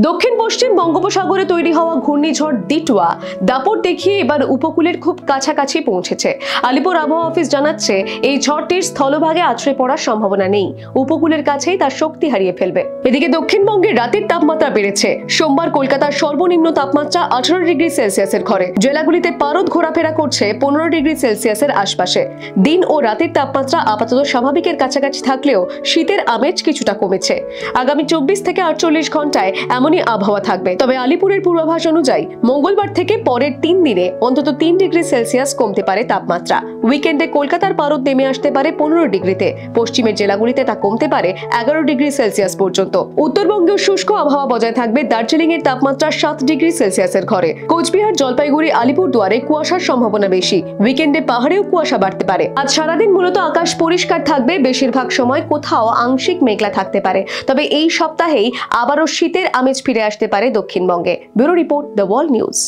দক্ষিণ পশ্চিম বঙ্গোপসাগরে তৈরি হওয়া ঘূর্ণিঝড় দিটওয়া দাপট দেখিয়ে এবার উপকূলের খুব কাছাকাছি পৌঁছেছে। আলিপুর আবহাওয়া অফিস জানাচ্ছে, এই ঝড়টির স্থলভাগে আছড়ে পড়ার সম্ভাবনা নেই, উপকূলের কাছেই তার শক্তি হারিয়ে ফেলবে। এদিকে দক্ষিণবঙ্গে রাতের তাপমাত্রা বেড়েছে। সোমবার কলকাতার সর্বনিম্ন তাপমাত্রা 18 ডিগ্রি সেলসিয়াসের ঘরে। জেলাগুলিতে পারদ ঘোরাফেরা করছে 15 ডিগ্রি সেলসিয়াসের আশপাশে। দিন ও রাতের তাপমাত্রা আপাতত স্বাভাবিকের কাছাকাছি থাকলেও শীতের আমেজ কিছুটা কমেছে। আগামী 24 থেকে 48 ঘন্টায় এমনই আবহাওয়া থাকবে। তবে আলিপুরের পূর্বাভাস অনুযায়ী মঙ্গলবার থেকে পরের 3 দিনে অন্তত 3 ডিগ্রি সেলসিয়াস কমতে পারে তাপমাত্রা। উইকেন্ডে কলকাতার পারদ নেমে আসতে পারে 15 ডিগ্রিতে। পশ্চিমের জেলাগুলিতে তা কমতে পারে 11 ডিগ্রি সেলসিয়াস পর্যন্ত। উত্তরবঙ্গেও শুষ্ক আবহাওয়া বজায় থাকবে। দার্জিলিং এর তাপমাত্রা 7 ডিগ্রি সেলসিয়াসের ঘরে। কোচবিহার, জলপাইগুড়ি, আলিপুরদুয়ারে কুয়াশার সম্ভাবনা বেশি। উইকেন্ডে পাহাড়েও কুয়াশা বাড়তে পারে। আজ সারাদিন মূলত আকাশ পরিষ্কার থাকবে। বেশিরভাগ সময় কোথাও আংশিক মেঘলা থাকতে পারে। তবে এই সপ্তাহেই আবারও শীতের আমেজ ফিরে আসতে পারে দক্ষিণবঙ্গে। Bureau report, the world news.